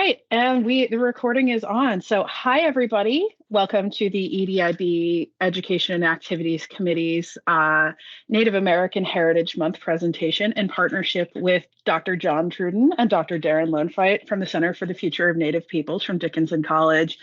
right, and the recording is on. So, hi everybody. Welcome to the EDIB Education and Activities Committee's Native American Heritage Month presentation in partnership with Dr. John Truden and Dr. Darren Lonefight from the Center for the Future of Native Peoples from Dickinson College.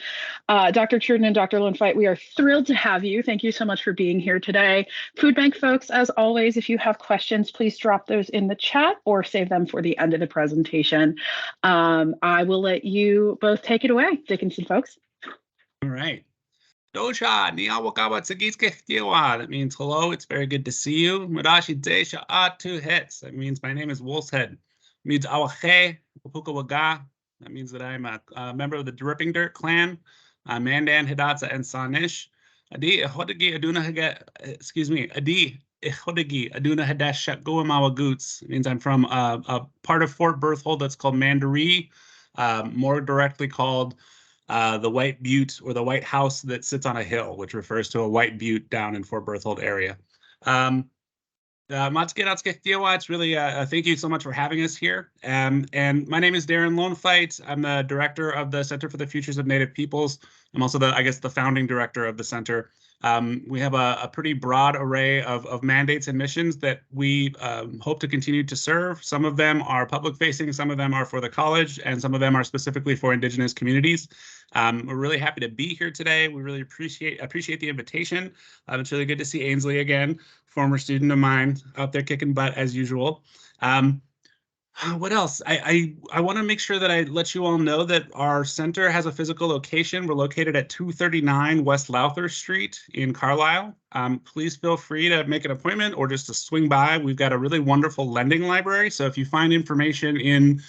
Dr. Truden and Dr. Lonefight, we are thrilled to have you. Thank you so much for being here today. Food Bank folks, as always, if you have questions, please drop those in the chat or save them for the end of the presentation. I will let you both take it away, Dickinson folks. All right. Dosha, niawakawa tsagiskeftiwa. That means hello, it's very good to see you. Madashi desha two hits. That means my name is Wolf's Head. It means awache, wapukawaga. That means that I'm a member of the Dripping Dirt clan, Mandan, Hidatsa, and Sanish. Adi ihodagi aduna Adi ihodagi aduna hadesh shakgoamawa goots. It means I'm from a part of Fort Berthold that's called Mandaree, more directly called the White Butte, or the White House that sits on a hill, which refers to a white butte down in Fort Berthold area. It's really thank you so much for having us here. And my name is Darren Lonefight. I'm the director of the Center for the Futures of Native Peoples. I'm also the founding director of the center. We have a pretty broad array of mandates and missions that we hope to continue to serve. Some of them are public facing, some of them are for the college, and some of them are specifically for Indigenous communities. We're really happy to be here today. We really appreciate the invitation. It's really good to see Ainsley again, former student of mine, out there kicking butt as usual. What else? I want to make sure that I let you all know that our center has a physical location. We're located at 239 West Lowther Street in Carlisle. Please feel free to make an appointment or just to swing by. We've got a really wonderful lending library. So if you find information in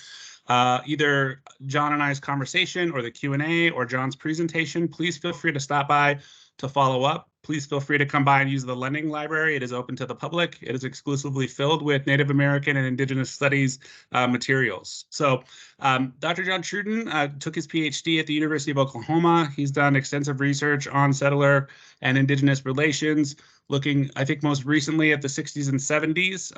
either John and I's conversation or the Q&A or John's presentation, please feel free to stop by to follow up. Please feel free to come by and use the lending library. It is open to the public. It is exclusively filled with Native American and Indigenous Studies materials. So Dr. John Truden took his PhD at the University of Oklahoma. He's done extensive research on settler and Indigenous relations, looking, I think, most recently at the 60s and 70s.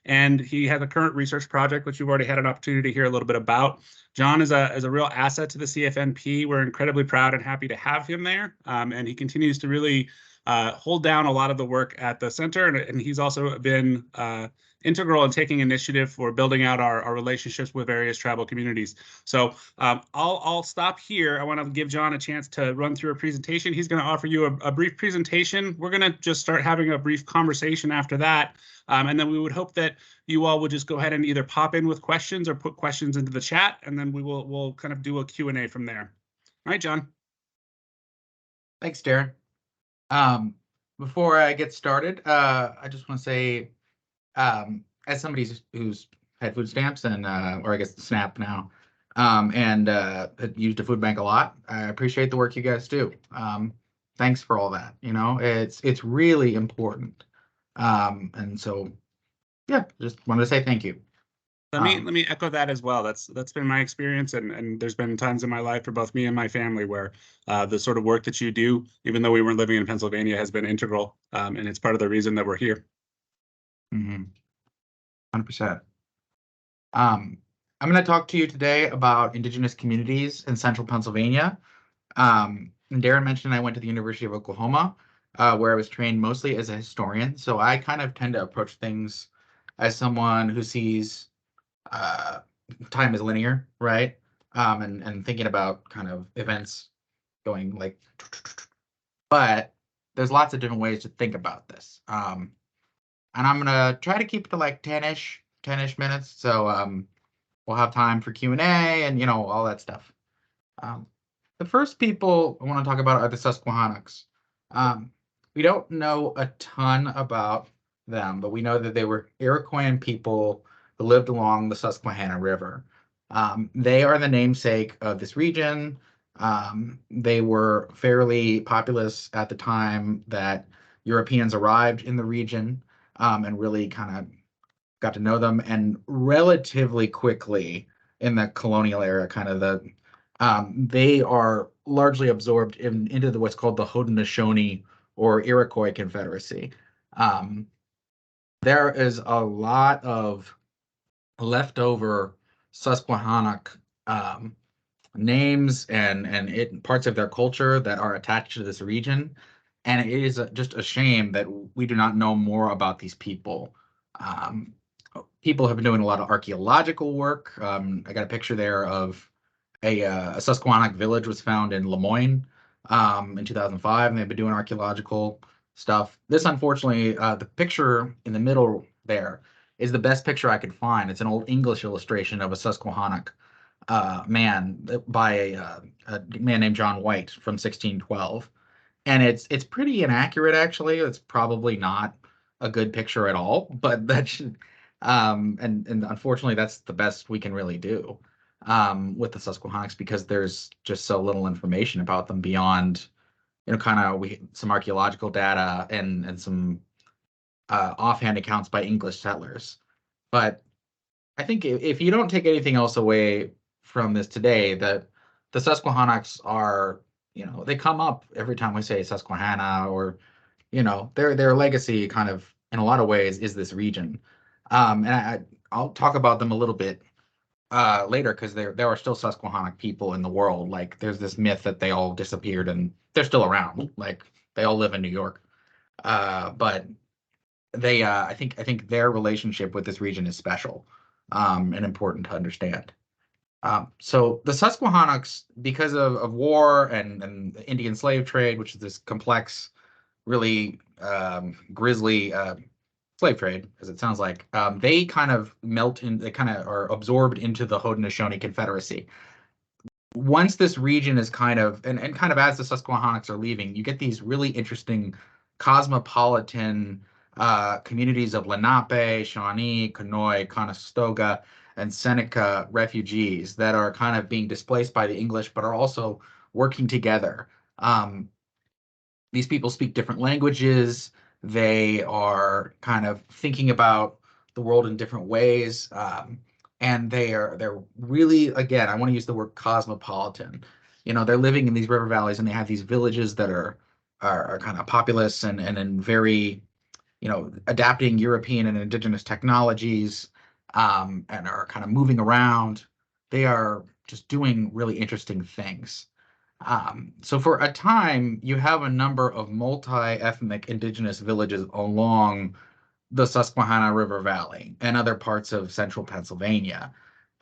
And he has a current research project, which you've already had an opportunity to hear a little bit about. John is a real asset to the CFNP. We're incredibly proud and happy to have him there. And he continues to really hold down a lot of the work at the center. And he's also been integral in taking initiative for building out our relationships with various tribal communities. So I'll stop here. I want to give John a chance to run through a presentation. He's going to offer you a brief presentation. We're going to just start having a brief conversation after that. And then we would hope that you all would just go ahead and either pop in with questions or put questions into the chat, and then we'll kind of do a Q&A from there. All right, John. Thanks, Darren. Before I get started, I just want to say, as somebody who's had food stamps and, or I guess SNAP now, and used a food bank a lot, I appreciate the work you guys do. Thanks for all that. You know, it's really important. And so, yeah, just wanted to say thank you. Let me echo that as well. That's been my experience, and there's been times in my life for both me and my family where the sort of work that you do, even though we weren't living in Pennsylvania, has been integral, and it's part of the reason that we're here. 100%. I'm going to talk to you today about Indigenous communities in central Pennsylvania. And Darren mentioned I went to the University of Oklahoma, where I was trained mostly as a historian. So I kind of tend to approach things as someone who sees time as linear, right? And thinking about kind of events going like, but there's lots of different ways to think about this. And I'm gonna try to keep it to like 10-ish minutes. So we'll have time for Q&A and, you know, all that stuff. The first people I want to talk about are the Susquehannocks. We don't know a ton about them, but we know that they were Iroquoian people who lived along the Susquehanna River. They are the namesake of this region. They were fairly populous at the time that Europeans arrived in the region, and really kind of got to know them. And relatively quickly in the colonial era, kind of they are largely absorbed into what's called the Haudenosaunee or Iroquois Confederacy. There is a lot of leftover Susquehannock names and parts of their culture that are attached to this region. And it is just a shame that we do not know more about these people. Um, People have been doing a lot of archaeological work. I got a picture there of a Susquehannock village was found in Lemoyne in 2005, and they've been doing archaeological stuff. This, unfortunately, the picture in the middle there is the best picture I could find. It's an old English illustration of a Susquehannock man by a man named John White from 1612, and it's pretty inaccurate actually. It's probably not a good picture at all, but that should and unfortunately that's the best we can really do with the Susquehannocks because there's just so little information about them beyond kind of some archaeological data and some offhand accounts by English settlers. But I think if you don't take anything else away from this today, that the Susquehannocks are, they come up every time we say Susquehanna, or, their legacy kind of in a lot of ways is this region. And I'll talk about them a little bit later because there are still Susquehannock people in the world. Like there's this myth that they all disappeared and they're still around. Like they all live in New York. But they I think their relationship with this region is special and important to understand. So the Susquehannocks, because of war and the Indian slave trade, which is this complex, really grisly slave trade, as it sounds like, they kind of they kind of are absorbed into the Haudenosaunee Confederacy. Once this region is kind of, and kind of as the Susquehannocks are leaving, you get these really interesting cosmopolitan communities of Lenape, Shawnee, Conoy, Conestoga, and Seneca refugees that are kind of being displaced by the English, but are also working together. These people speak different languages. They are kind of thinking about the world in different ways. And they're really, again, I want to use the word cosmopolitan. They're living in these river valleys and they have these villages that are kind of populous and very, adapting European and indigenous technologies and are kind of moving around. They are just doing really interesting things. So for a time, you have a number of multi-ethnic indigenous villages along the Susquehanna River Valley and other parts of central Pennsylvania.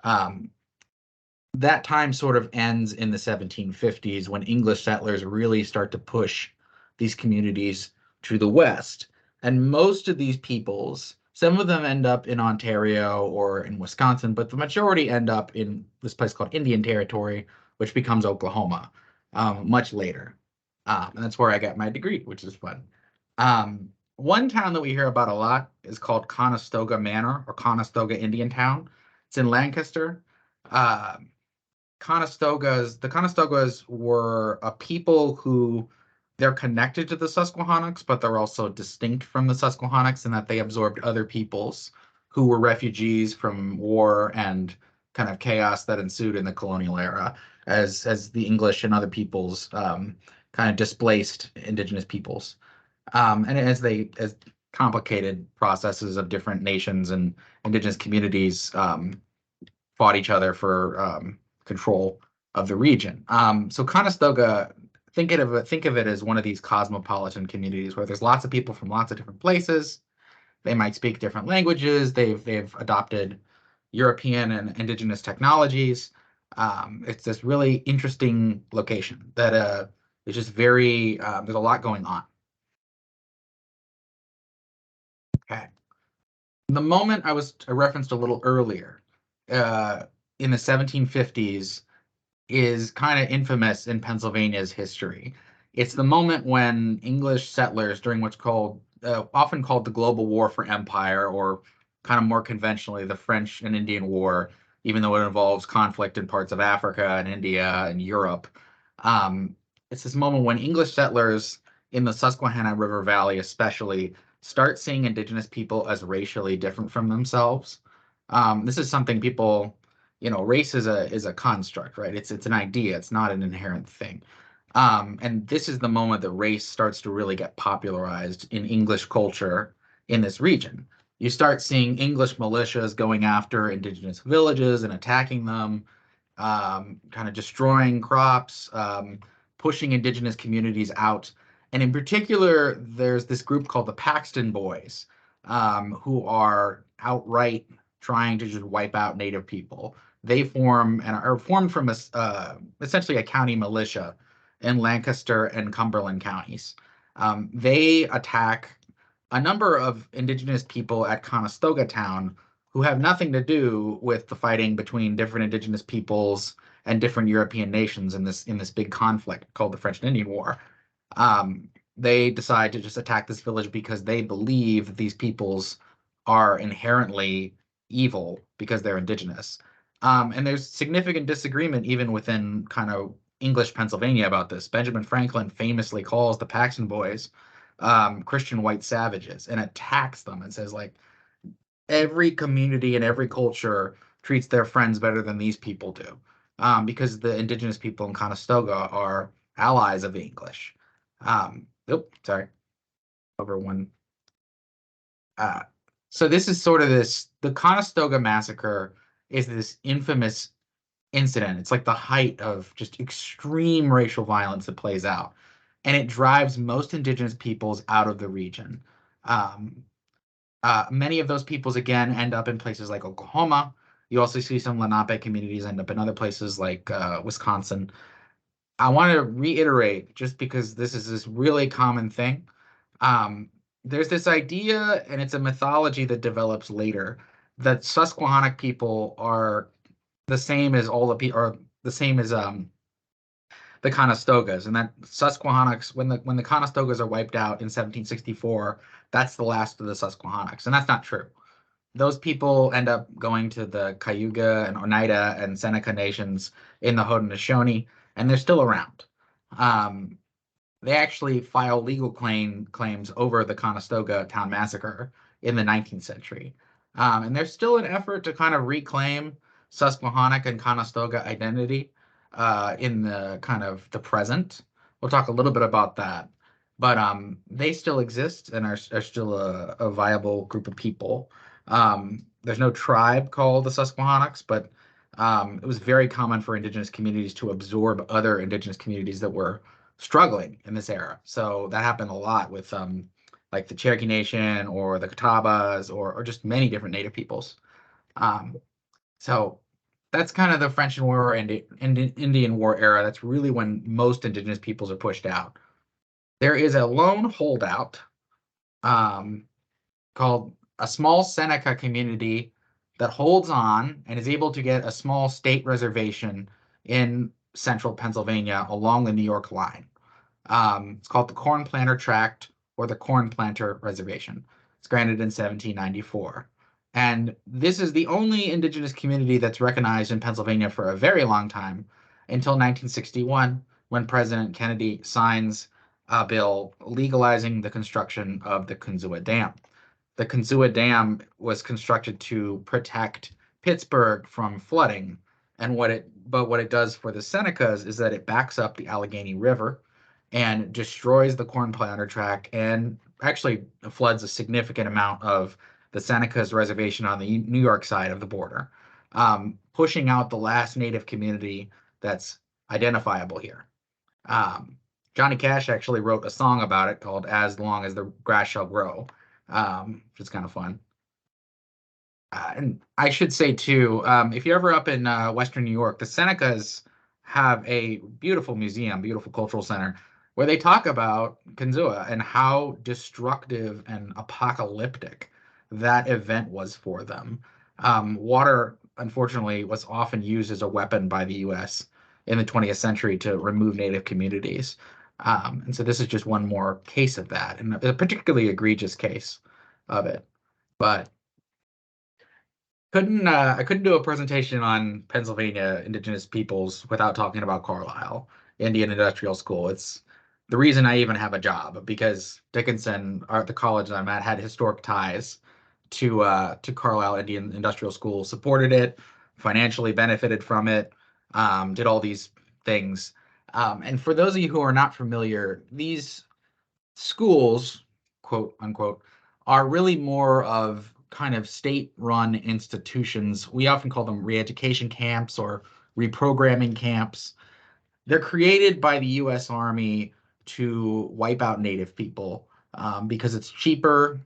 That time sort of ends in the 1750s when English settlers really start to push these communities to the west. And most of these peoples, some of them end up in Ontario or in Wisconsin, but the majority end up in this place called Indian Territory, which becomes Oklahoma much later. And that's where I got my degree, which is fun. One town that we hear about a lot is called Conestoga Manor or Conestoga Indian Town. It's in Lancaster. The Conestogas were a people who they're connected to the Susquehannocks, but they're also distinct from the Susquehannocks in that they absorbed other peoples who were refugees from war and kind of chaos that ensued in the colonial era as the English and other peoples kind of displaced indigenous peoples. And as complicated processes of different nations and indigenous communities fought each other for control of the region. So Conestoga, think of it as one of these cosmopolitan communities where there's lots of people from lots of different places. They might speak different languages. They've adopted European and indigenous technologies. It's this really interesting location that is just very, there's a lot going on. Okay. The moment I referenced a little earlier, in the 1750s, is kind of infamous in Pennsylvania's history. It's the moment when English settlers, during what's often called the Global War for Empire, or kind of more conventionally, the French and Indian War, even though it involves conflict in parts of Africa and India and Europe. It's this moment when English settlers in the Susquehanna River Valley especially start seeing indigenous people as racially different from themselves. This is something people, race is a construct, right? It's an idea. It's not an inherent thing. And this is the moment that race starts to really get popularized in English culture in this region. You start seeing English militias going after indigenous villages and attacking them. kind of destroying crops, pushing indigenous communities out. And in particular, there's this group called the Paxton Boys, who are outright trying to just wipe out Native people. They form and are formed from essentially a county militia in Lancaster and Cumberland counties. They attack a number of indigenous people at Conestoga Town who have nothing to do with the fighting between different indigenous peoples and different European nations in this big conflict called the French and Indian War. They decide to just attack this village because they believe these peoples are inherently evil because they're indigenous. And there's significant disagreement even within kind of English Pennsylvania about this. Benjamin Franklin famously calls the Paxton Boys Christian white savages and attacks them and says, like, every community and every culture treats their friends better than these people do, because the indigenous people in Conestoga are allies of the English. Sorry, over one. So this is sort of the Conestoga Massacre is this infamous incident. It's like the height of just extreme racial violence that plays out, and it drives most indigenous peoples out of the region. Many of those peoples, again, end up in places like Oklahoma. You also see some Lenape communities end up in other places like Wisconsin. I want to reiterate, just because this is this really common thing, there's this idea, and it's a mythology that develops later, that Susquehannock people are the same as all the people, or the same as the Conestogas, and that Susquehannocks, when the Conestogas are wiped out in 1764, that's the last of the Susquehannocks, and that's not true. Those people end up going to the Cayuga and Oneida and Seneca nations in the Haudenosaunee, and they're still around. They actually file legal claims over the Conestoga Town Massacre in the 19th century. And there's still an effort to kind of reclaim Susquehannock and Conestoga identity in the kind of the present. We'll talk a little bit about that. But they still exist and are still a viable group of people. There's no tribe called the Susquehannocks, but it was very common for indigenous communities to absorb other indigenous communities that were struggling in this era. So that happened a lot with like the Cherokee Nation or the Catawbas or just many different Native peoples. So that's kind of the French War and Indian War era. That's really when most indigenous peoples are pushed out. There is a lone holdout called a small Seneca community that holds on and is able to get a small state reservation in central Pennsylvania along the New York line. It's called the Corn Planter Tract or the Corn Planter Reservation. It's granted in 1794. And this is the only indigenous community that's recognized in Pennsylvania for a very long time, until 1961, when President Kennedy signs a bill legalizing the construction of the Kinzua Dam. The Kinzua Dam was constructed to protect Pittsburgh from flooding. And what it does for the Senecas is that it backs up the Allegheny River and destroys the Corn Planter Tract and actually floods a significant amount of the Senecas reservation on the New York side of the border, pushing out the last Native community that's identifiable here. Johnny Cash actually wrote a song about it called "As Long as the Grass Shall Grow," which is kind of fun. And I should say too, if you're ever up in Western New York, the Senecas have a beautiful museum, beautiful cultural center, where they talk about Kinzua and how destructive and apocalyptic that event was for them. Water, unfortunately, was often used as a weapon by the U.S. in the 20th century to remove Native communities. And so this is just one more case of that, and a particularly egregious case of it. But I couldn't do a presentation on Pennsylvania indigenous peoples without talking about Carlisle Indian Industrial School. It's the reason I even have a job, because Dickinson, the college I'm at, had historic ties to Carlisle Indian Industrial School, supported it, financially benefited from it, did all these things. And for those of you who are not familiar, these schools, quote unquote, are really more of kind of state-run institutions. We often call them re-education camps or reprogramming camps. They're created by the U.S. Army to wipe out Native people because it's cheaper.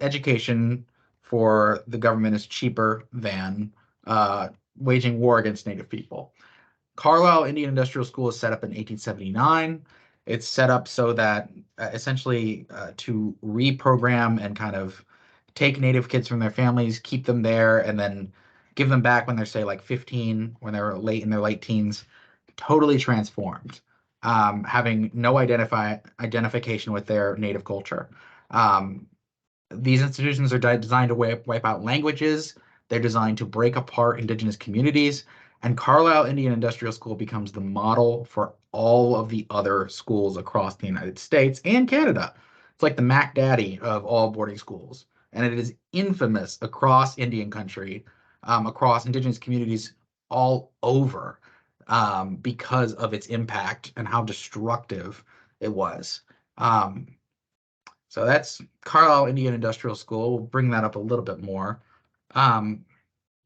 Education for the government is cheaper than waging war against Native people. Carlisle Indian Industrial School is set up in 1879. It's set up so that essentially to reprogram and kind of take Native kids from their families, keep them there, and then give them back when they're, say, like 15, when they're late in their late teens, totally transformed, having no identification with their Native culture. These institutions are designed to wipe out languages. They're designed to break apart Indigenous communities. And Carlisle Indian Industrial School becomes the model for all of the other schools across the United States and Canada. It's like the Mac Daddy of all boarding schools. And it is infamous across Indian country, across Indigenous communities all over, because of its impact and how destructive it was. So that's Carlisle Indian Industrial School. We'll bring that up a little bit more.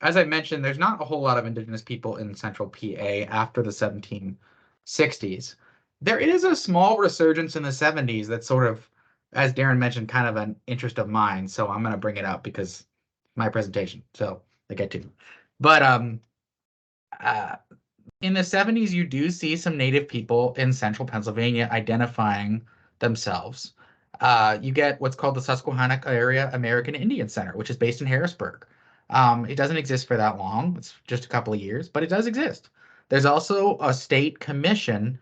As I mentioned, there's not a whole lot of Indigenous people in Central PA after the 1760s. There is a small resurgence in the 70s that's sort of, as Darren mentioned, kind of an interest of mine. So I'm going to bring it up because my presentation. So I get to. But in the 70s, you do see some Native people in central Pennsylvania identifying themselves. You get what's called the Susquehannock Area American Indian Center, which is based in Harrisburg. It doesn't exist for that long. It's just a couple of years, but it does exist. There's also a state commission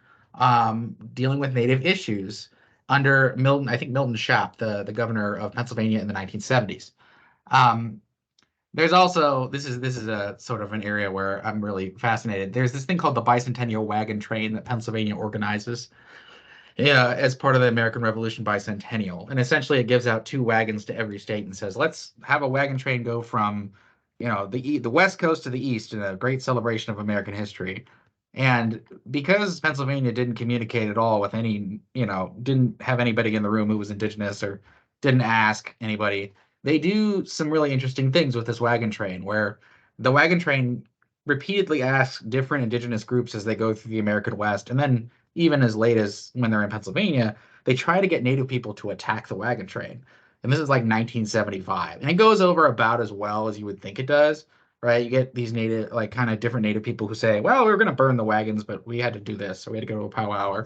dealing with Native issues under Milton, I think Milton Shapp, the governor of Pennsylvania in the 1970s. There's also, this is a sort of an area where I'm really fascinated. There's this thing called the Bicentennial Wagon Train that Pennsylvania organizes as part of the American Revolution Bicentennial. And essentially it gives out 2 wagons to every state and says, let's have a wagon train go from, the West Coast to the East in a great celebration of American history. And because Pennsylvania didn't communicate at all with any, didn't have anybody in the room who was Indigenous or didn't ask anybody, they do some really interesting things with this wagon train, where the wagon train repeatedly asks different Indigenous groups as they go through the American West, and then even as late as when they're in Pennsylvania, they try to get Native people to attack the wagon train. And this is like 1975. And it goes over about as well as you would think it does, right? You get these Native, like kind of different Native people who say, well, we were going to burn the wagons, but we had to do this, so we had to go to a powwow.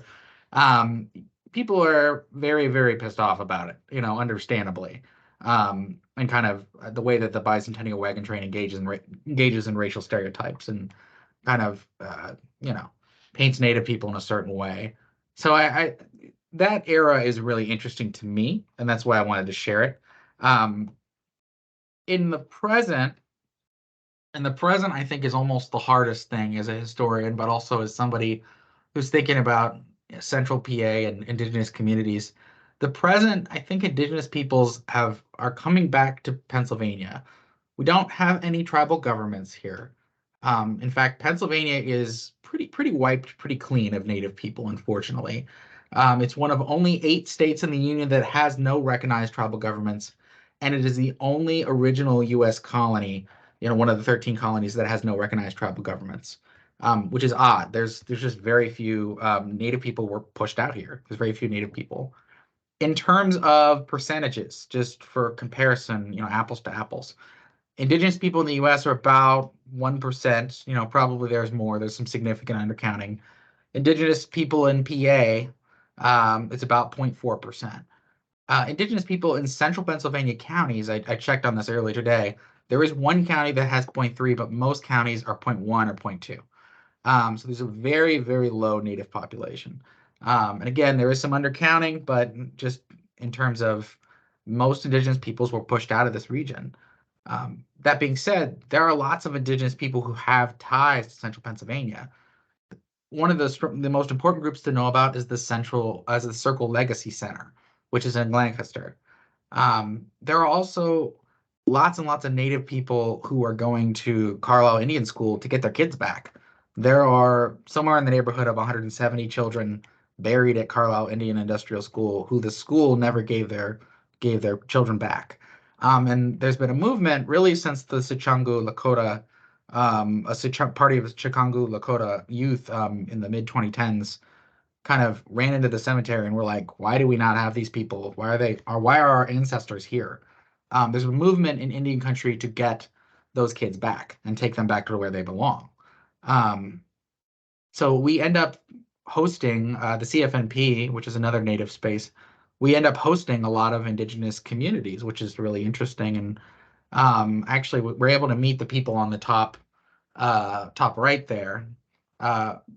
People are very, very pissed off about it, understandably. And kind of the way that the Bicentennial Wagon Train engages in racial stereotypes and kind of, paints Native people in a certain way. So I that era is really interesting to me, and that's why I wanted to share it. In the present, I think is almost the hardest thing as a historian, but also as somebody who's thinking about Central PA and Indigenous communities. The present, I think Indigenous peoples are coming back to Pennsylvania. We don't have any tribal governments here. In fact, Pennsylvania is pretty wiped, pretty clean of Native people, unfortunately. It's one of only 8 states in the Union that has no recognized tribal governments, and it is the only original U.S. colony, one of the 13 colonies that has no recognized tribal governments, which is odd. There's just very few Native people were pushed out here. There's very few Native people. In terms of percentages, just for comparison, apples to apples, Indigenous people in the U.S. are about 1%. Probably there's more. There's some significant undercounting. Indigenous people in PA, it's about 0.4%. Indigenous people in central Pennsylvania counties, I checked on this earlier today. There is one county that has 0.3, but most counties are 0.1 or 0.2. So there's a very, very low Native population. And again, there is some undercounting, but just in terms of most Indigenous peoples were pushed out of this region. That being said, there are lots of Indigenous people who have ties to central Pennsylvania. One of the most important groups to know about is the Circle Legacy Center, which is in Lancaster. There are also lots and lots of Native people who are going to Carlisle Indian School to get their kids back. There are somewhere in the neighborhood of 170 children buried at Carlisle Indian Industrial School who the school never gave their children back. And there's been a movement really since the Sicangu Lakota party of Chikangu Lakota youth in the mid 2010s kind of ran into the cemetery and were like, why do we not have these people? Why are our ancestors here? There's a movement in Indian country to get those kids back and take them back to where they belong. So we end up hosting the CFNP, which is another native space. We end up hosting a lot of indigenous communities, which is really interesting. And actually, we're able to meet the people on the top right there.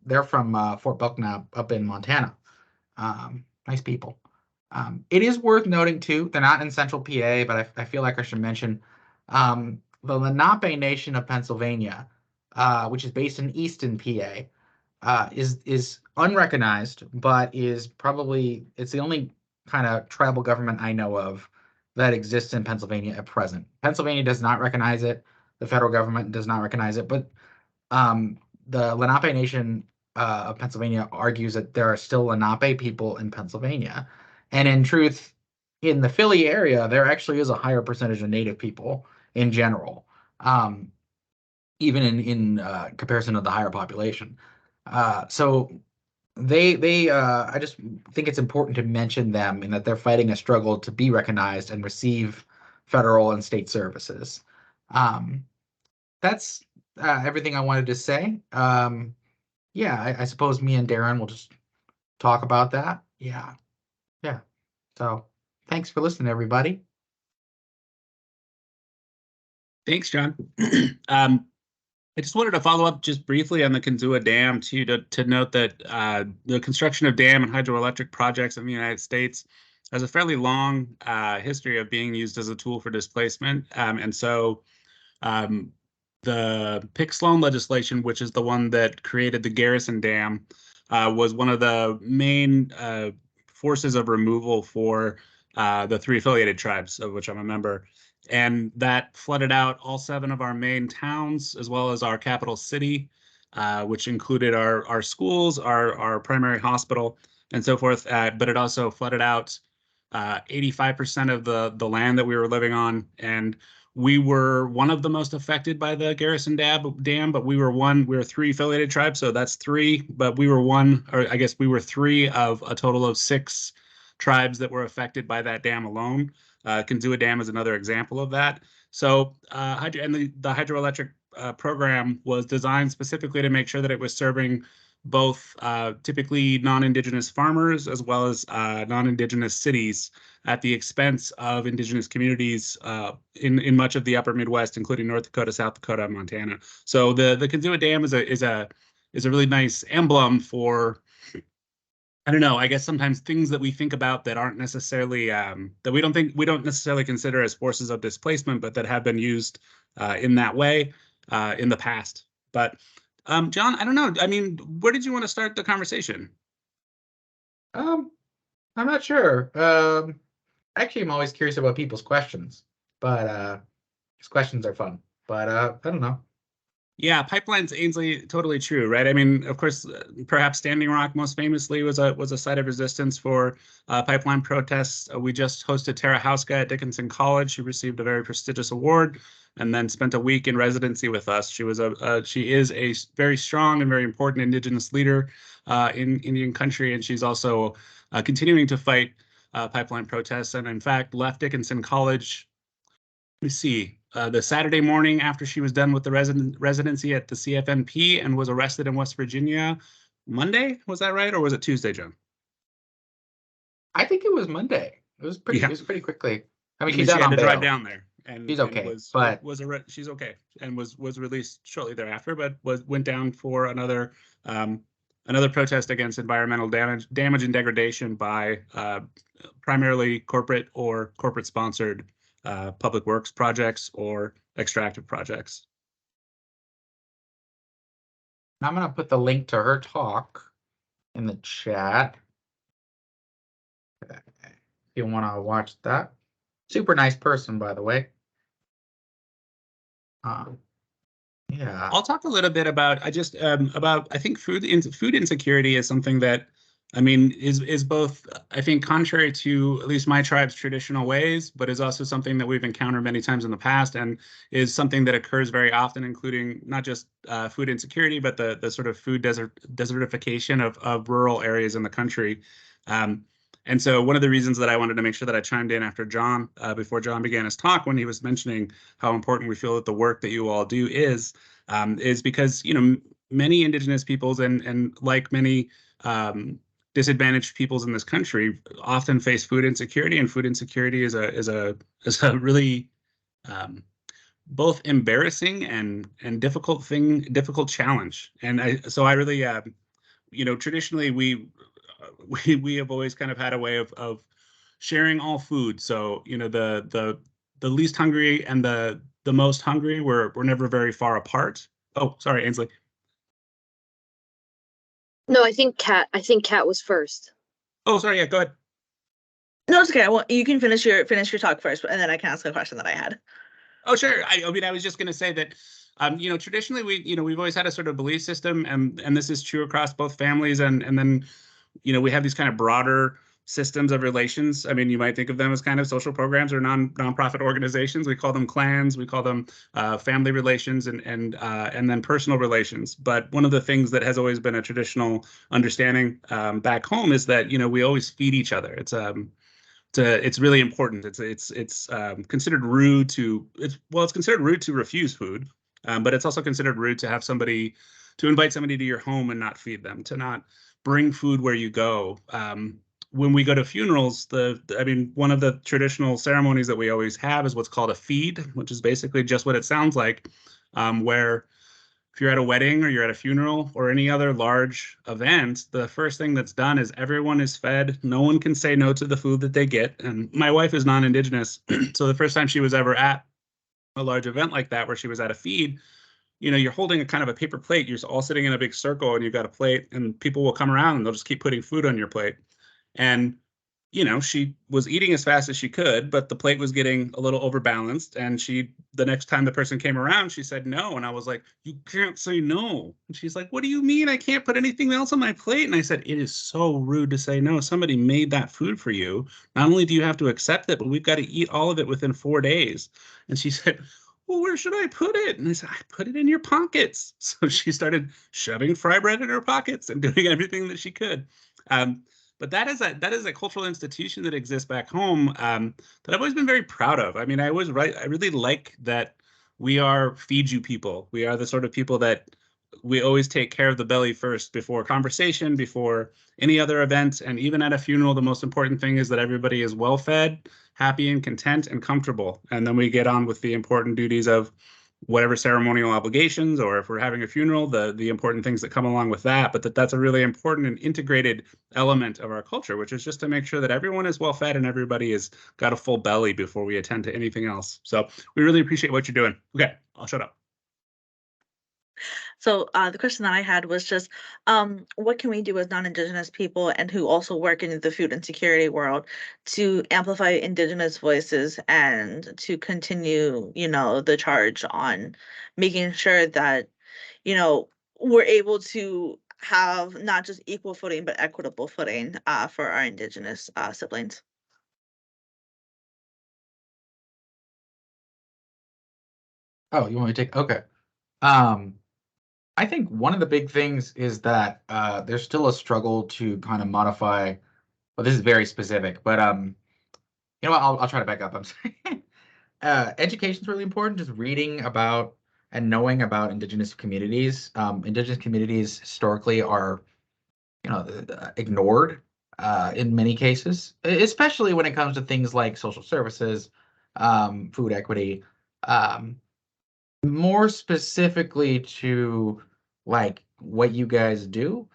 They're from Fort Belknap up in Montana. Nice people. It is worth noting too, they're not in Central PA, but I feel like I should mention the Lenape Nation of Pennsylvania, which is based in Easton, PA. Is unrecognized, but it's the only kind of tribal government I know of that exists in Pennsylvania at present. Pennsylvania does not recognize it. The federal government does not recognize it, but the Lenape Nation of Pennsylvania argues that there are still Lenape people in Pennsylvania, and in truth, in the Philly area, there actually is a higher percentage of Native people in general, even in comparison to the higher population. So I just think it's important to mention them in that they're fighting a struggle to be recognized and receive federal and state services. That's everything I wanted to say. Yeah, I suppose me and Darren will just talk about that. Yeah. So thanks for listening, everybody. Thanks, John. I just wanted to follow up just briefly on the Kinzua Dam to note that the construction of dam and hydroelectric projects in the United States has a fairly long history of being used as a tool for displacement. And so the Pick-Sloan legislation, which is the one that created the Garrison Dam, was one of the main forces of removal for the 3 affiliated tribes, of which I'm a member. And that flooded out all 7 of our main towns, as well as our capital city, which included our schools, our primary hospital, and so forth. But it also flooded out 85% of the land that we were living on. And we were one of the most affected by the Garrison Dam, but we were 3 affiliated tribes, so that's 3. But we were we were 3 of a total of 6 tribes that were affected by that dam alone. Kinzua Dam is another example of that. So the hydroelectric program was designed specifically to make sure that it was serving both typically non-Indigenous farmers as well as non-Indigenous cities at the expense of Indigenous communities in much of the upper Midwest, including North Dakota, South Dakota, and Montana. So the Kinzua Dam is a really nice emblem for, I don't know, I guess sometimes things that we think about that aren't necessarily that we don't necessarily consider as forces of displacement, but that have been used in that way in the past. But John, I don't know. I mean, where did you want to start the conversation? I'm not sure. Actually, I'm always curious about people's questions, but these questions are fun. But I don't know. Yeah, pipelines, Ainsley, totally true, right? I mean, of course, perhaps Standing Rock most famously was a site of resistance for pipeline protests. We just hosted Tara Hauska at Dickinson College. She received a very prestigious award and then spent a week in residency with us. She is a very strong and very important Indigenous leader in Indian country, and she's also continuing to fight pipeline protests, and in fact left Dickinson College. Let me see. The Saturday morning after she was done with the residency at the CFNP and was arrested in West Virginia. Monday, was that right, or was it Tuesday, John? I think it was Monday. It was pretty quickly. I mean, she had to drive down there, and she's okay, she's okay, and was released shortly thereafter, but went down for another protest against environmental damage and degradation by primarily corporate or corporate sponsored public works projects or extractive projects. I'm going to put the link to her talk in the chat if you want to watch that. Super nice person, by the way. Yeah. I'll talk a little bit about I think food insecurity is something that I mean, is both, I think, contrary to at least my tribe's traditional ways, but is also something that we've encountered many times in the past, and is something that occurs very often, including not just food insecurity, but the sort of food desertification of rural areas in the country. And so one of the reasons that I wanted to make sure that I chimed in after John, before John began his talk, when he was mentioning how important we feel that the work that you all do is because, many Indigenous peoples and like many disadvantaged peoples in this country often face food insecurity, and food insecurity is a really both embarrassing and difficult challenge. And I really traditionally we have always kind of had a way of sharing all food. So the least hungry and the most hungry we're never very far apart. Oh, sorry, Ainsley. No, I think Kat was first. Oh, sorry. Yeah, go ahead. No, it's okay. Well, you can finish your talk first, and then I can ask a question that I had. Oh, sure. I mean, I was just going to say that, traditionally we've always had a sort of belief system, and this is true across both families, and then, we have these kind of broader systems of relations. I mean, you might think of them as kind of social programs or nonprofit organizations. We call them clans. We call them family relations and then personal relations. But one of the things that has always been a traditional understanding back home is that we always feed each other. It's really important. It's considered rude to it's considered rude to refuse food, but it's also considered rude to invite somebody to your home and not feed them, to not bring food where you go. When we go to funerals, one of the traditional ceremonies that we always have is what's called a feed, which is basically just what it sounds like, where if you're at a wedding or you're at a funeral or any other large event, the first thing that's done is everyone is fed. No one can say no to the food that they get. And my wife is non-Indigenous, so the first time she was ever at a large event like that, where she was at a feed, you're holding a kind of a paper plate. You're all sitting in a big circle, and you've got a plate, and people will come around and they'll just keep putting food on your plate. And she was eating as fast as she could, but the plate was getting a little overbalanced. And the next time the person came around, she said no. And I was like, you can't say no. And she's like, what do you mean I can't put anything else on my plate? And I said, it is so rude to say no. Somebody made that food for you. Not only do you have to accept it, but we've got to eat all of it within 4 days. And she said, well, where should I put it? And I said, I put it in your pockets. So she started shoving fry bread in her pockets and doing everything that she could. But that is a cultural institution that exists back home that I've always been very proud of. I mean, I really like that we are feed you people. We are the sort of people that we always take care of the belly first, before conversation, before any other event. And even at a funeral, the most important thing is that everybody is well fed, happy and content and comfortable. And then we get on with the important duties of whatever ceremonial obligations, or if we're having a funeral, the important things that come along with that. But that's a really important and integrated element of our culture, which is just to make sure that everyone is well fed and everybody has got a full belly before we attend to anything else. So we really appreciate what you're doing. Okay, I'll shut up. So the question that I had was just, what can we do as non-Indigenous people and who also work in the food insecurity world to amplify Indigenous voices and to continue, the charge on making sure that, we're able to have not just equal footing, but equitable footing for our Indigenous siblings? Oh, you want me to take? Okay. I think one of the big things is that there's still a struggle to kind of modify. Well, this is very specific, but I'll try to back up. I'm sorry. Education is really important. Just reading about and knowing about Indigenous communities. Indigenous communities historically are, ignored in many cases, especially when it comes to things like social services, food equity. More specifically to like what you guys do,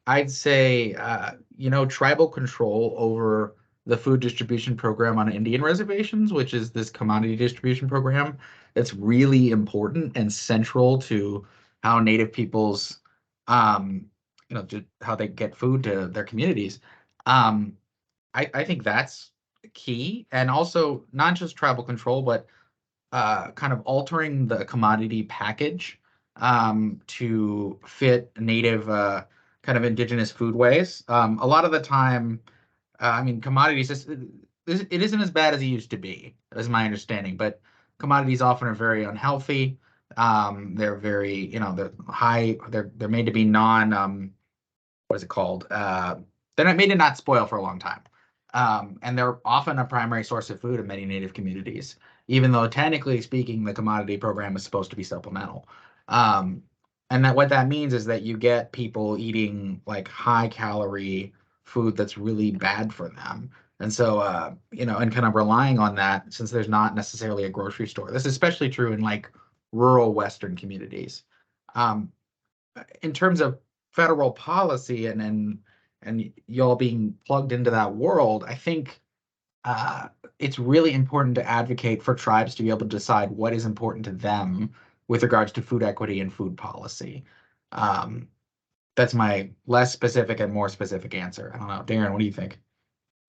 I'd say tribal control over the food distribution program on Indian reservations, which is this commodity distribution program that's really important and central to how Native peoples how they get food to their communities. I think that's key. And also not just tribal control, but kind of altering the commodity package to fit Native kind of indigenous foodways. A lot of the time, I mean, commodities, it isn't as bad as it used to be, is my understanding, but commodities often are very unhealthy. They're very, they're high, they're made to be what is it called? They're not made to not spoil for a long time. And they're often a primary source of food in many Native communities, even though technically speaking, the commodity program is supposed to be supplemental. And what that means is that you get people eating like high calorie food that's really bad for them. And so, and kind of relying on that since there's not necessarily a grocery store. This is especially true in like rural Western communities. In terms of federal policy and y'all being plugged into that world, I think it's really important to advocate for tribes to be able to decide what is important to them with regards to food equity and food policy. That's my less specific and more specific answer. I don't know, Darren, what do you think?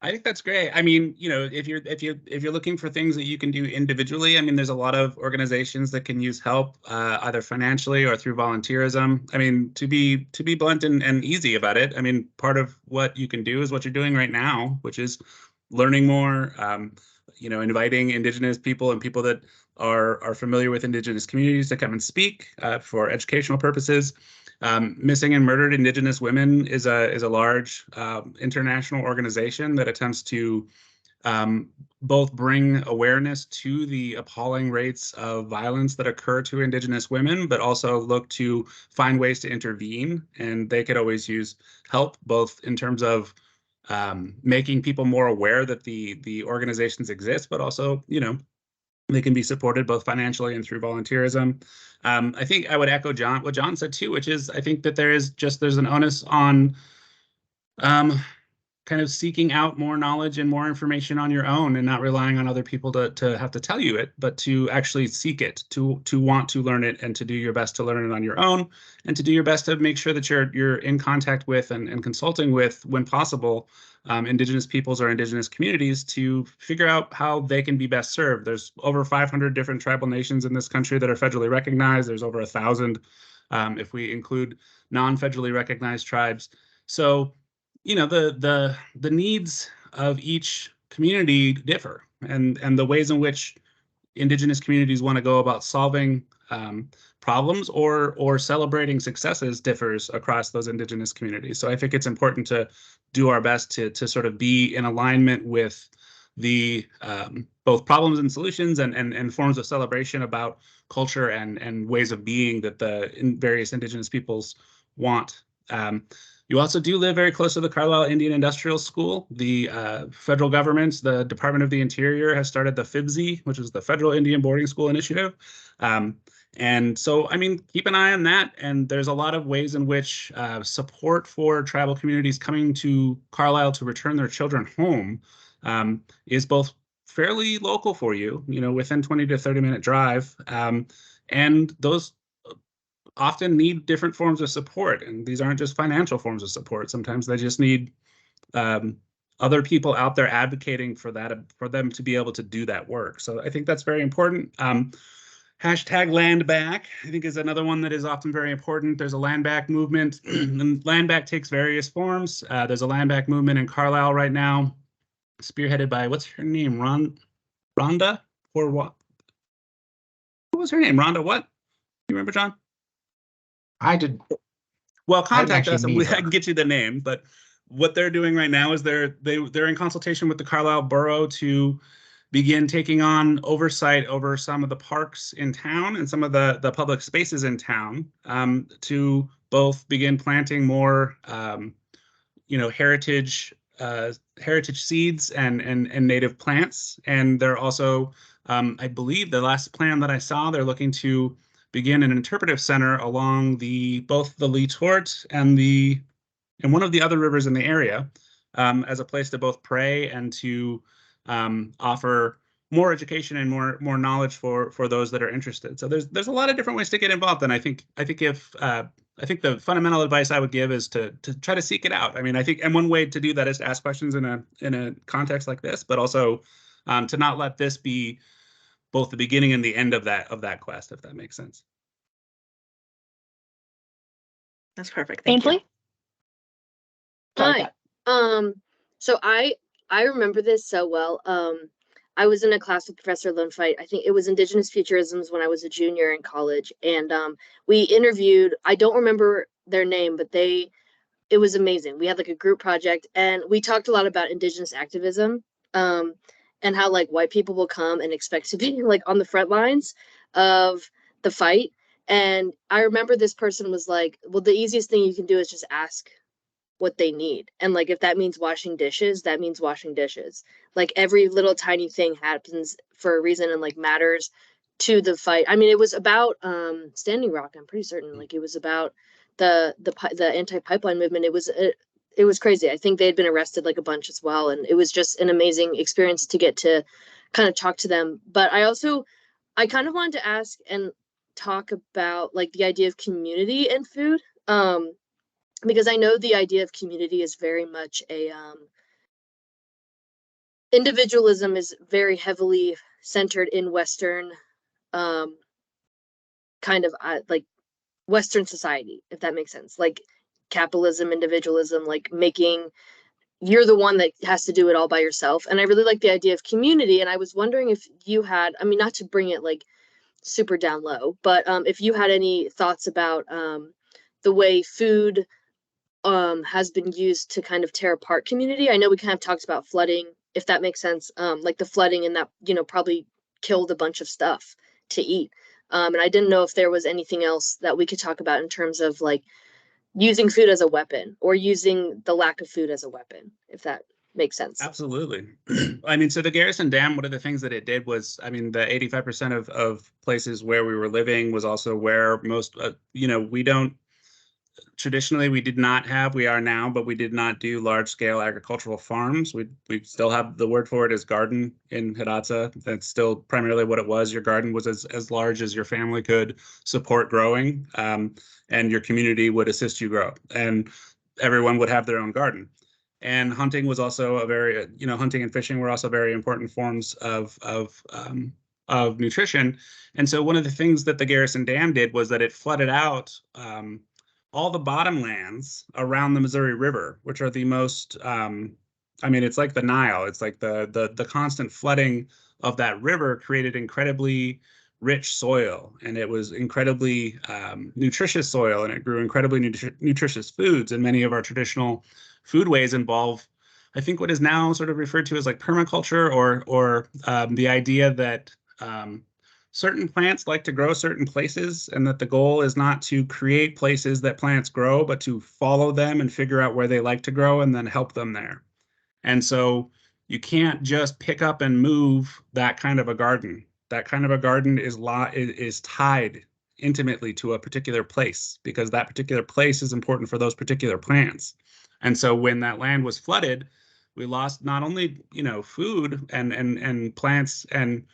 I think that's great. I mean, if you're looking for things that you can do individually, I mean, there's a lot of organizations that can use help, either financially or through volunteerism. I mean, to be blunt and easy about it, I mean, part of what you can do is what you're doing right now, which is learning more, inviting Indigenous people and people that are familiar with Indigenous communities to come and speak for educational purposes. Missing and Murdered Indigenous Women is a large international organization that attempts to both bring awareness to the appalling rates of violence that occur to Indigenous women, but also look to find ways to intervene. And they could always use help, both in terms of making people more aware that the organizations exist, but also, they can be supported both financially and through volunteerism. I think I would echo what John said too, which is I think that there's an onus on kind of seeking out more knowledge and more information on your own and not relying on other people to have to tell you it, but to actually seek it, to want to learn it and to do your best to learn it on your own and to do your best to make sure that you're in contact with and consulting with, when possible, Indigenous peoples or Indigenous communities to figure out how they can be best served. There's over 500 different tribal nations in this country that are federally recognized. There's over 1,000 if we include non-federally recognized tribes. So the needs of each community differ, and the ways in which Indigenous communities want to go about solving problems or celebrating successes differs across those Indigenous communities. So I think it's important to do our best to sort of be in alignment with the both problems and solutions and forms of celebration about culture and ways of being that the various Indigenous peoples want. You also do live very close to the Carlisle Indian Industrial School. The federal government, the Department of the Interior, has started the FIBSI, which is the Federal Indian Boarding School Initiative. And so, I mean, keep an eye on that. And there's a lot of ways in which support for tribal communities coming to Carlisle to return their children home is both fairly local for you, within 20 to 30-minute drive. And those often need different forms of support, and these aren't just financial forms of support. Sometimes they just need other people out there advocating for them to be able to do that work. So I think that's very important. Hashtag land back, I think, is another one that is often very important. There's a land back movement, and land back takes various forms. There's a land back movement in Carlisle right now, spearheaded by, what's her name, Rhonda, or what? What was her name? Rhonda what? You remember, John? I did. Well, contact us and I can get you the name. But what they're doing right now is they're in consultation with the Carlisle Borough to begin taking on oversight over some of the parks in town and some of the public spaces in town, to both begin planting more heritage seeds and native plants. And they're also, I believe the last plan that I saw, they're looking to begin an interpretive center along both the Lee Tort and one of the other rivers in the area, as a place to both pray and to offer more education and more knowledge for those that are interested. So there's a lot of different ways to get involved, and I think the fundamental advice I would give is to try to seek it out. I mean, I think, and one way to do that is to ask questions in a context like this, but also to not let this be both the beginning and the end of that quest, if that makes sense. That's perfect. Thank you. Ainsley? Sorry, Hi. Kat. So I remember this so well. I was in a class with Professor Lundfight. I think it was Indigenous Futurisms when I was a junior in college, and we interviewed. I don't remember their name, but it was amazing. We had like a group project, and we talked a lot about Indigenous activism, and how like white people will come and expect to be like on the front lines of the fight. And I remember this person was like, "Well, the easiest thing you can do is just ask what they need. And like if that means washing dishes, that means washing dishes. Like every little tiny thing happens for a reason and like matters to the fight." I mean, it was about Standing Rock, I'm pretty certain. Like it was about the anti-pipeline movement. It was crazy. I think they had been arrested like a bunch as well, and it was just an amazing experience to get to kind of talk to them. But I kind of wanted to ask and talk about like the idea of community and food. Because I know the idea of community is very much a individualism is very heavily centered in Western kind of like Western society, if that makes sense. Like capitalism, individualism, like making you're the one that has to do it all by yourself. And I really like the idea of community. And I was wondering if you had, I mean, not to bring it like super down low, but if you had any thoughts about the way food has been used to kind of tear apart community. I know we kind of talked about flooding, if that makes sense. Like the flooding and that, you know, probably killed a bunch of stuff to eat. And I didn't know if there was anything else that we could talk about in terms of like using food as a weapon or using the lack of food as a weapon, if that makes sense. Absolutely. I mean, so the Garrison Dam, one of the things that it did was, I mean, the 85% of places where we were living was also where most, you know, we don't, traditionally we did not have, we are now, but we did not do large scale agricultural farms. We still have the word for it as garden in Hidatsa. That's still primarily what it was. Your garden was as large as your family could support growing, and your community would assist you grow, and everyone would have their own garden. And hunting was also a very, you know, hunting and fishing were also very important forms of nutrition. And so one of the things that the Garrison Dam did was that it flooded out all the bottomlands around the Missouri River, which are the most, I mean, it's like the Nile. It's like the constant flooding of that river created incredibly rich soil, and it was incredibly nutritious soil, and it grew incredibly nutritious foods. And many of our traditional foodways involve, I think, what is now sort of referred to as like permaculture, or the idea that certain plants like to grow certain places, and that the goal is not to create places that plants grow, but to follow them and figure out where they like to grow and then help them there. And so you can't just pick up and move that kind of a garden. That kind of a garden is tied intimately to a particular place, because that particular place is important for those particular plants. And so when that land was flooded, we lost not only, you know, food and plants and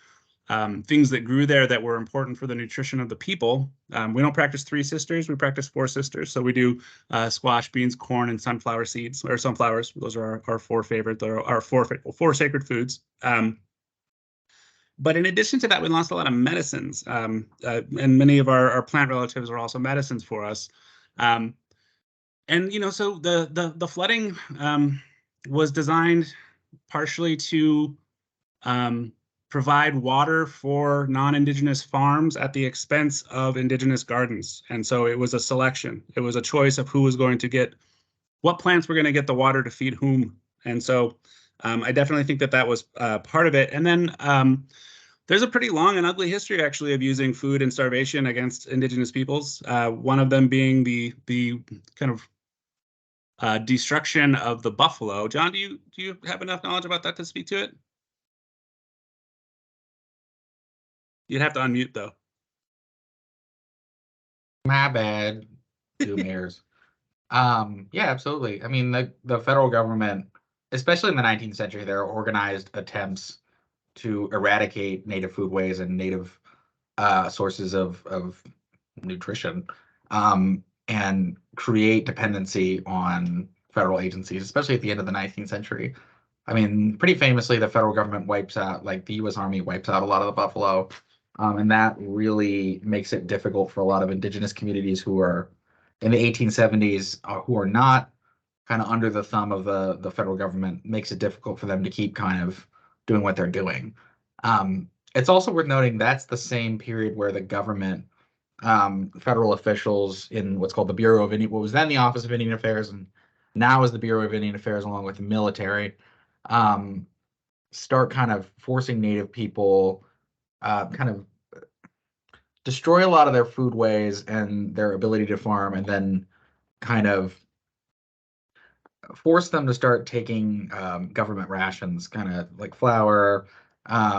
things that grew there that were important for the nutrition of the people. We don't practice 3 sisters, we practice 4 sisters. So we do squash, beans, corn, and sunflower seeds, or sunflowers. Those are our 4 favorite, our four sacred foods. But in addition to that, we lost a lot of medicines, and many of our plant relatives are also medicines for us. And you know, so the flooding was designed partially to provide water for non-Indigenous farms at the expense of Indigenous gardens. And so it was a selection. It was a choice of who was going to get, what plants were going to get the water to feed whom. And so I definitely think that was part of it. And then there's a pretty long and ugly history, actually, of using food and starvation against Indigenous peoples. One of them being the kind of destruction of the buffalo. John, do you have enough knowledge about that to speak to it? You'd have to unmute, though. My bad, Zoom errors. Yeah, absolutely. I mean, the federal government, especially in the 19th century, there are organized attempts to eradicate native foodways and native sources of nutrition, and create dependency on federal agencies, especially at the end of the 19th century. I mean, pretty famously, the federal government wipes out, like the U.S. Army wipes out a lot of the buffalo. And that really makes it difficult for a lot of Indigenous communities who are in the 1870s, who are not kind of under the thumb of the federal government makes it difficult for them to keep kind of doing what they're doing. It's also worth noting that's the same period where the government, federal officials in what's called the Bureau of Indian, what was then the Office of Indian Affairs and now is the Bureau of Indian Affairs, along with the military, start kind of forcing Native people, kind of destroy a lot of their foodways and their ability to farm, and then kind of force them to start taking government rations, kind of like flour,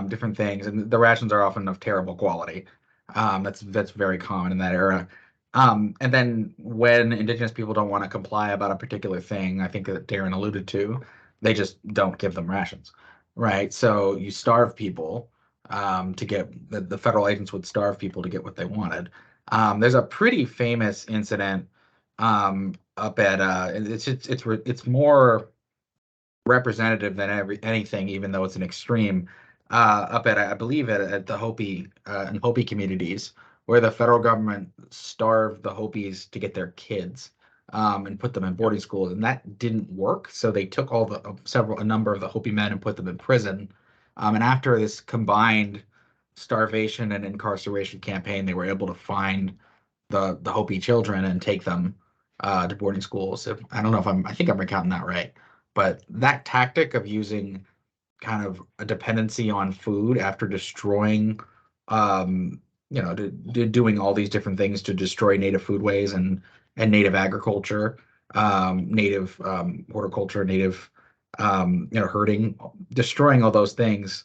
different things, and the rations are often of terrible quality. That's very common in that era. And then when Indigenous people don't want to comply about a particular thing, I think that Darren alluded to, they just don't give them rations, right? So you starve people to get the federal agents would starve people to get what they wanted. There's a pretty famous incident up at it's more representative than anything, even though it's an extreme. Up at I believe at the Hopi in Hopi communities, where the federal government starved the Hopis to get their kids and put them in boarding schools, and that didn't work. So they took all the a number of the Hopi men and put them in prison. And after this combined starvation and incarceration campaign, they were able to find the Hopi children and take them to boarding schools. I don't know if I think I'm recounting that right, but that tactic of using kind of a dependency on food after destroying, doing all these different things to destroy native foodways and native agriculture, native horticulture, native, herding, destroying all those things,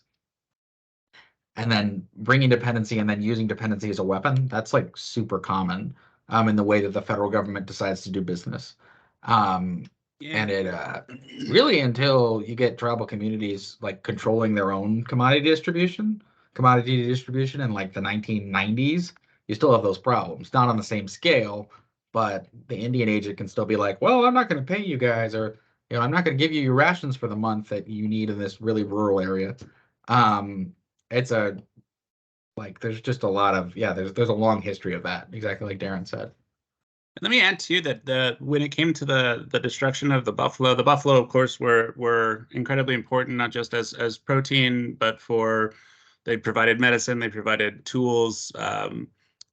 and then bringing dependency and then using dependency as a weapon. That's like super common in the way that the federal government decides to do business. And it really, until you get tribal communities like controlling their own commodity distribution in like the 1990s, you still have those problems. Not on the same scale, but the Indian agent can still be like, well, I'm not going to pay you guys, or I'm not going to give you your rations for the month that you need in this really rural area. It's there's just a lot of, there's a long history of that, exactly like Darren said. Let me add too that when it came to the destruction of the buffalo, of course were incredibly important, not just as protein, but they provided medicine, they provided tools,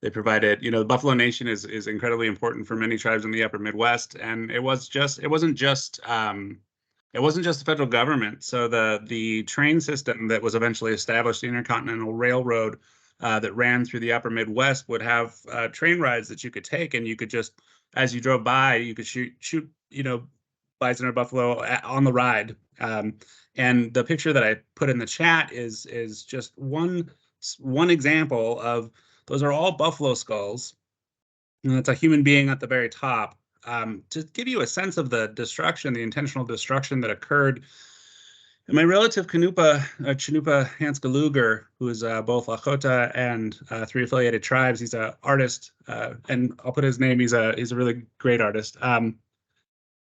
they provided, the Buffalo Nation is incredibly important for many tribes in the Upper Midwest, and it wasn't just the federal government. So the train system that was eventually established, the Intercontinental Railroad, that ran through the Upper Midwest, would have train rides that you could take, and you could just, as you drove by, you could shoot bison or buffalo on the ride. And the picture that I put in the chat is just one example of, those are all buffalo skulls, and it's a human being at the very top. To give you a sense of the intentional destruction that occurred. And my relative Chinoopa Hanskeluger, who is both Lakota and 3 affiliated tribes, he's an artist, and I'll put his name. He's a really great artist.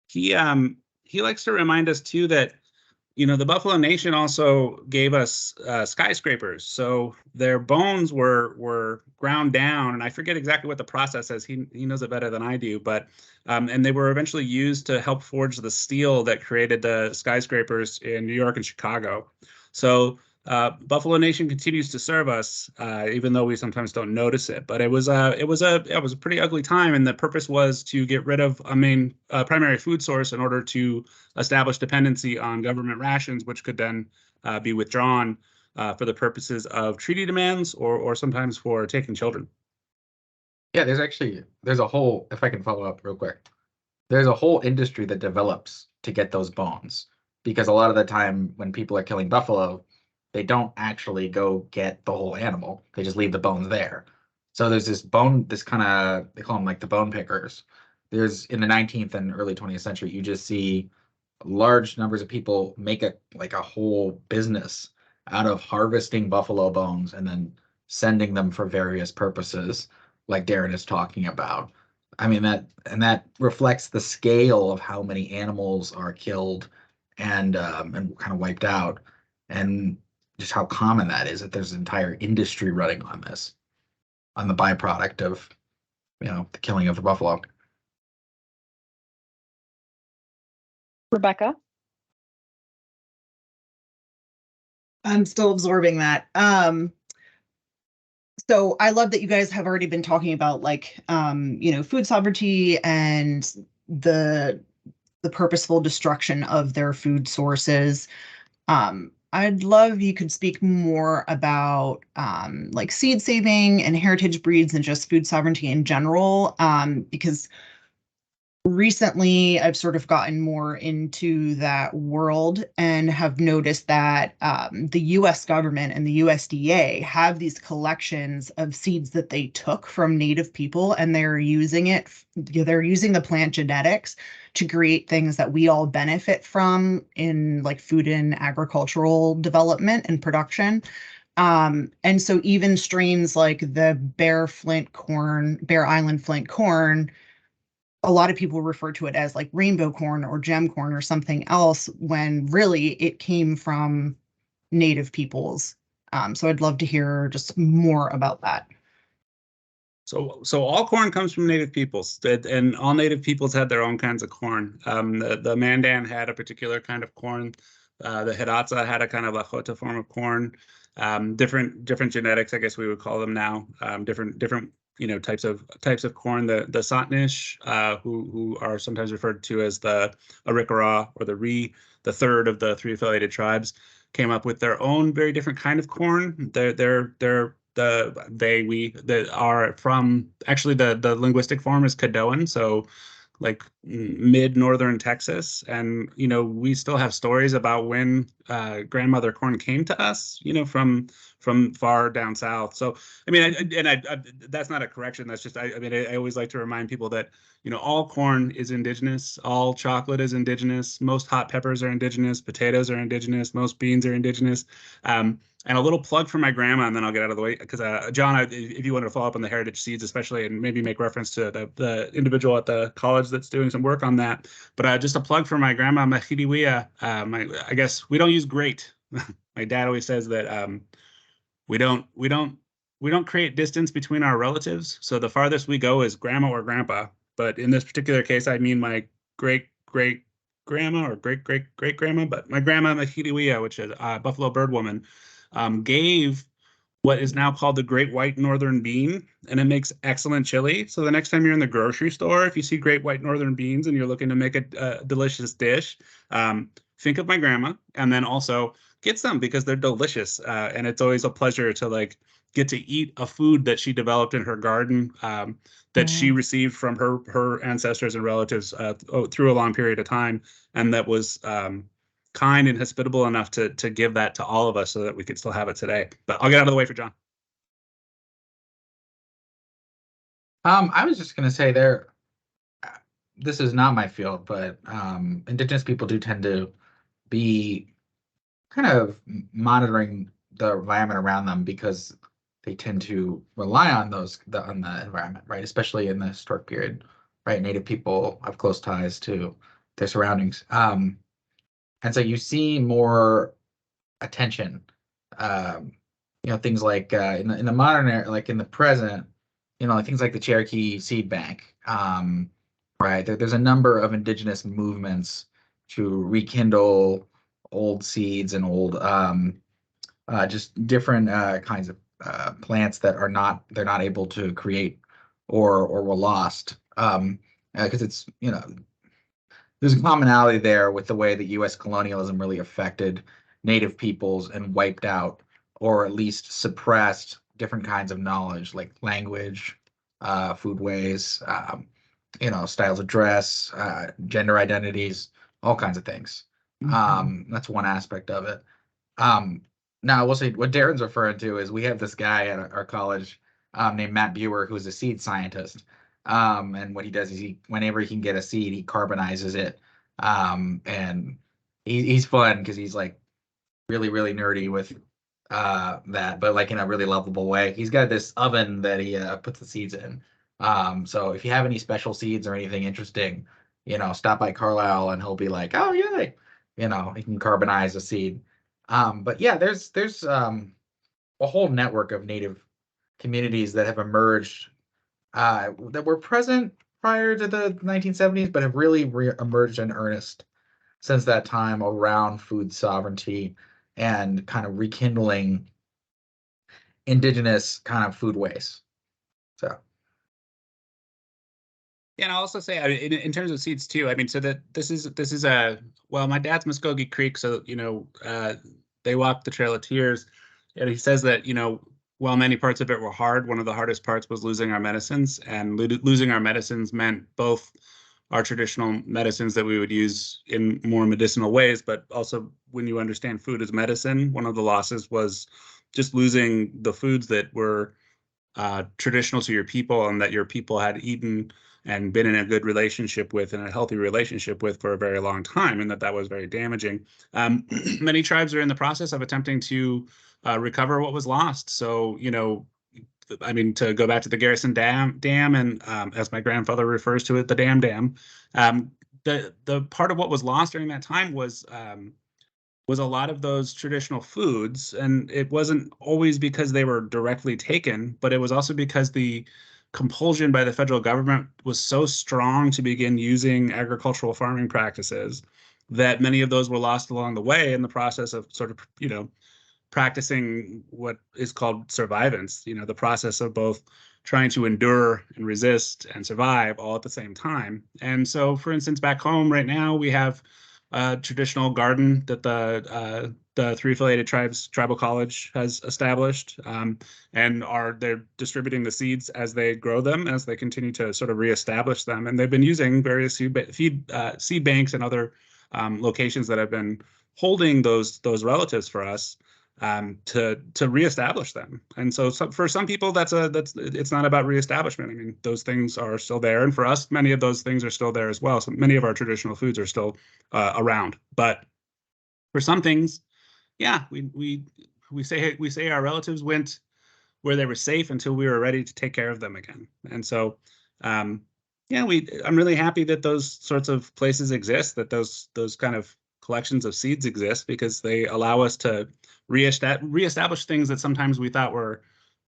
He likes to remind us too that the Buffalo Nation also gave us skyscrapers. So their bones were ground down, and I forget exactly what the process is. He knows it better than I do, but and they were eventually used to help forge the steel that created the skyscrapers in New York and Chicago. So Buffalo Nation continues to serve us, even though we sometimes don't notice it. But it was a pretty ugly time, and the purpose was to get rid of a main primary food source in order to establish dependency on government rations, which could then be withdrawn for the purposes of treaty demands or sometimes for taking children. Yeah, there's a whole, if I can follow up real quick, there's a whole industry that develops to get those bones, because a lot of the time when people are killing buffalo, they don't actually go get the whole animal. They just leave the bones there. So there's this kind of, they call them like the bone pickers. There's, in the 19th and early 20th century, you just see large numbers of people make a whole business out of harvesting buffalo bones and then sending them for various purposes, like Darren is talking about. I mean, that reflects the scale of how many animals are killed and kind of wiped out, and just how common that is, that there's an entire industry running on this, on the byproduct of the killing of the buffalo. Rebecca? I'm still absorbing that. So I love that you guys have already been talking about food sovereignty and the purposeful destruction of their food sources. I'd love you could speak more about like seed saving and heritage breeds and just food sovereignty in general, because recently I've sort of gotten more into that world and have noticed that the US government and the USDA have these collections of seeds that they took from Native people, and they're using the plant genetics to create things that we all benefit from in like food and agricultural development and production. And so even strains like the Bear Island flint corn, a lot of people refer to it as like rainbow corn or gem corn or something else, when really it came from Native peoples. So I'd love to hear just more about that. So all corn comes from Native peoples, and all Native peoples had their own kinds of corn. The Mandan had a particular kind of corn. The Hidatsa had a kind of Lakota form of corn. Different genetics, I guess we would call them now. Different types of corn. The Sotnish, who are sometimes referred to as the Arikara or the Ri, the third of the three affiliated tribes, came up with their own very different kind of corn. That are from, actually the linguistic form is Caddoan, so like mid-northern Texas. And we still have stories about when grandmother corn came to us, from far down south. So I mean, that's not a correction. That's just I always like to remind people that all corn is indigenous, all chocolate is indigenous, most hot peppers are indigenous, potatoes are indigenous, most beans are indigenous. And a little plug for my grandma, and then I'll get out of the way, because John, if you wanted to follow up on the heritage seeds, especially, and maybe make reference to the individual at the college that's doing some work on that. But just a plug for my grandma, Mahiriwia. I guess we don't use great. My dad always says that we don't create distance between our relatives. So the farthest we go is grandma or grandpa. But in this particular case, I mean my great grandma or great grandma. But my grandma Mahiriwia, which is a Buffalo Bird woman, gave what is now called the Great White Northern Bean, and it makes excellent chili. So the next time you're in the grocery store, if you see Great White Northern Beans and you're looking to make a delicious dish, think of my grandma, and then also get some, because they're delicious. And it's always a pleasure to get to eat a food that she developed in her garden, that she received from her ancestors and relatives through a long period of time, and that was kind and hospitable enough to give that to all of us so that we could still have it today. But I'll get out of the way for John. I was just gonna say this is not my field, but indigenous people do tend to be kind of monitoring the environment around them, because they tend to rely on the environment, right? Especially in the historic period, right? Native people have close ties to their surroundings. And so you see more attention. Things like in the modern era, like in the present, things like the Cherokee Seed Bank, right? There's a number of indigenous movements to rekindle old seeds and old just different kinds of plants that they're not able to create or were lost, because it's there's a commonality there with the way that U.S. colonialism really affected Native peoples and wiped out, or at least suppressed, different kinds of knowledge, like language, foodways, styles of dress, gender identities, all kinds of things. That's one aspect of it. Now, I will say what Darren's referring to is we have this guy at our college named Matt Buer, who's a seed scientist. And what he does is whenever he can get a seed, he carbonizes it. And he's fun because he's like really, really nerdy with that, but like in a really lovable way. He's got this oven that he puts the seeds in. So if you have any special seeds or anything interesting, stop by Carlisle and he'll be like, oh, yay. He can carbonize a seed. But yeah, there's a whole network of Native communities that have emerged that were present prior to the 1970s, but have really emerged in earnest since that time around food sovereignty and kind of rekindling indigenous kind of food waste. So. Yeah, and I'll also say, I mean, in terms of seeds too, I mean, so that this is a, well, my dad's Muskogee Creek, so, they walked the Trail of Tears, and he says that, while many parts of it were hard, one of the hardest parts was losing our medicines, and losing our medicines meant both our traditional medicines that we would use in more medicinal ways, but also when you understand food as medicine, one of the losses was just losing the foods that were traditional to your people and that your people had eaten and been in a good relationship with and a healthy relationship with for a very long time, and that was very damaging. Many tribes are in the process of attempting to recover what was lost. So, I mean, to go back to the Garrison Dam, and as my grandfather refers to it, the Dam. The part of what was lost during that time was a lot of those traditional foods, and it wasn't always because they were directly taken, but it was also because the compulsion by the federal government was so strong to begin using agricultural farming practices that many of those were lost along the way in the process of sort of, practicing what is called survivance, the process of both trying to endure and resist and survive all at the same time. And so, for instance, back home right now, we have a traditional garden that the three affiliated tribes tribal college has established, and they're distributing the seeds as they grow them, as they continue to sort of reestablish them. And they've been using various seed banks and other locations that have been holding those relatives for us, to reestablish them. And so for some people, it's not about reestablishment. I mean, those things are still there, and for us, many of those things are still there as well. So many of our traditional foods are still around. But for some things, yeah, we say our relatives went where they were safe until we were ready to take care of them again. And so, yeah, I'm really happy that those sorts of places exist, that those kind of collections of seeds exist, because they allow us to reestablish things that sometimes we thought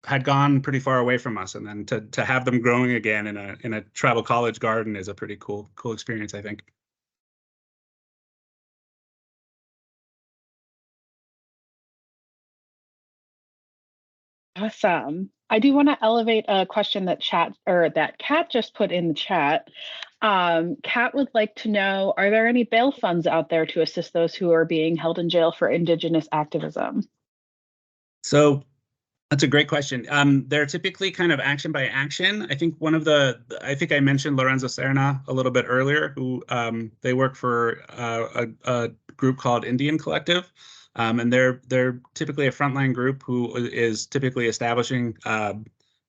had gone pretty far away from us, and then to have them growing again in a tribal college garden is a pretty cool experience, I think. Awesome. I do want to elevate a question that Kat just put in the chat. Kat would like to know, are there any bail funds out there to assist those who are being held in jail for Indigenous activism? So that's a great question. They're typically kind of action by action. I think I think I mentioned Lorenzo Serna a little bit earlier, who they work for a group called Indian Collective. And they're typically a frontline group who is typically establishing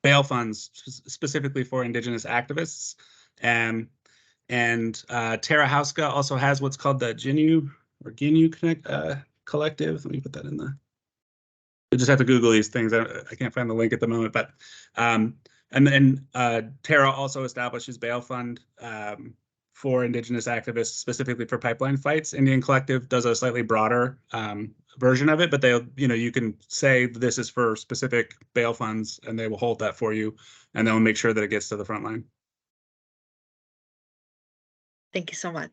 bail funds specifically for Indigenous activists. And Tara Hauska also has what's called the Ginu Collective. Let me put that in the. I just have to Google these things. I can't find the link at the moment, but and then Tara also establishes bail fund for Indigenous activists, specifically for pipeline fights. Indian Collective does a slightly broader version of it, but you can say this is for specific bail funds, and they will hold that for you, and they'll make sure that it gets to the front line. Thank you so much.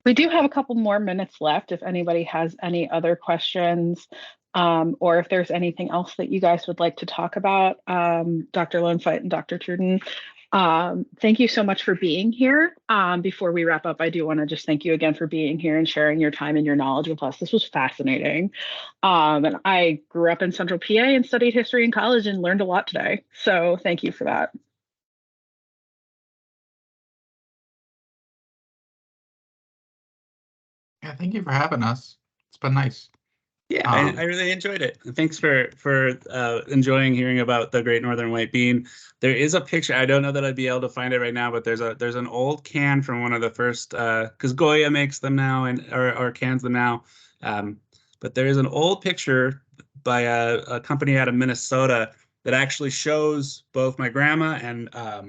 We do have a couple more minutes left if anybody has any other questions, or if there's anything else that you guys would like to talk about. Dr. Lonefight and Dr. Truden, thank you so much for being here. Before we wrap up, I do want to just thank you again for being here and sharing your time and your knowledge with us. This was fascinating. And I grew up in Central PA and studied history in college and learned a lot today. So thank you for that. Yeah, thank you for having us. It's been nice. Yeah, I really enjoyed it. Thanks for enjoying hearing about the Great Northern White Bean. There is a picture. I don't know that I'd be able to find it right now, but there's an old can from one of the first, because Goya makes them now or cans them now. But there is an old picture by a company out of Minnesota that actually shows both my grandma and I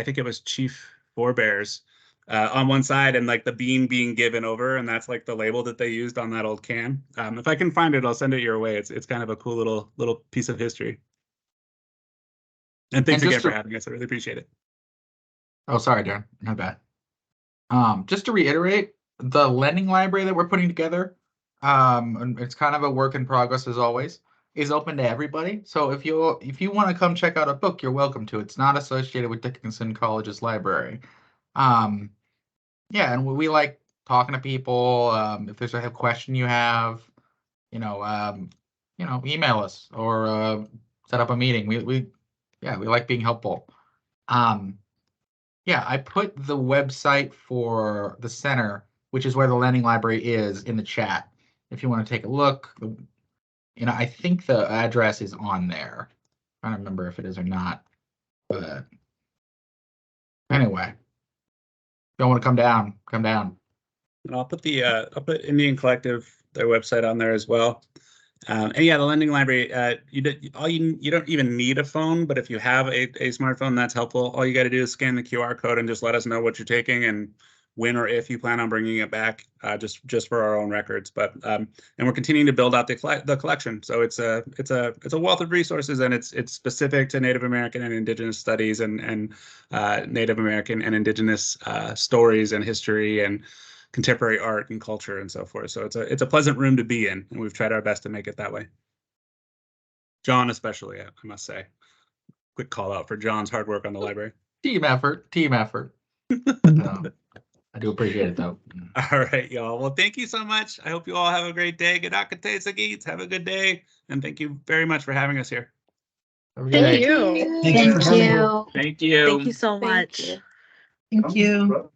think it was Chief Forebears on one side, and like the bean being given over, and that's like the label that they used on that old can. If I can find it, I'll send it your way. It's kind of a cool little piece of history. And thanks again for having us. I really appreciate it. Oh, sorry, Darren. My bad. Just to reiterate, the lending library that we're putting together, and it's kind of a work in progress as always, is open to everybody. So if you want to come check out a book, you're welcome to. It's not associated with Dickinson College's library. Yeah, and we like talking to people. If there's a question you have, email us or set up a meeting. We like being helpful. Yeah, I put the website for the center, which is where the lending library is, in the chat. If you want to take a look, I think the address is on there. I don't remember if it is or not, but anyway, if you don't want to come down, come down. And I'll put Indian Collective, their website, on there as well. And yeah, the lending library, you don't even need a phone, but if you have a smartphone, that's helpful. All you got to do is scan the QR code and just let us know what you're taking and when or if you plan on bringing it back, just for our own records. But and we're continuing to build out the collection, so it's a wealth of resources, and it's specific to Native American and Indigenous studies and Native American and Indigenous stories and history and contemporary art and culture and so forth. So it's a pleasant room to be in, and we've tried our best to make it that way. John especially, I must say. Quick call out for John's hard work on the library. Team effort. I do appreciate it, though. All right, y'all. Well, thank you so much. I hope you all have a great day. Have a good day, and thank you very much for having us here. Thank you. Thank you. Thank you. Thank you so much. Thank you.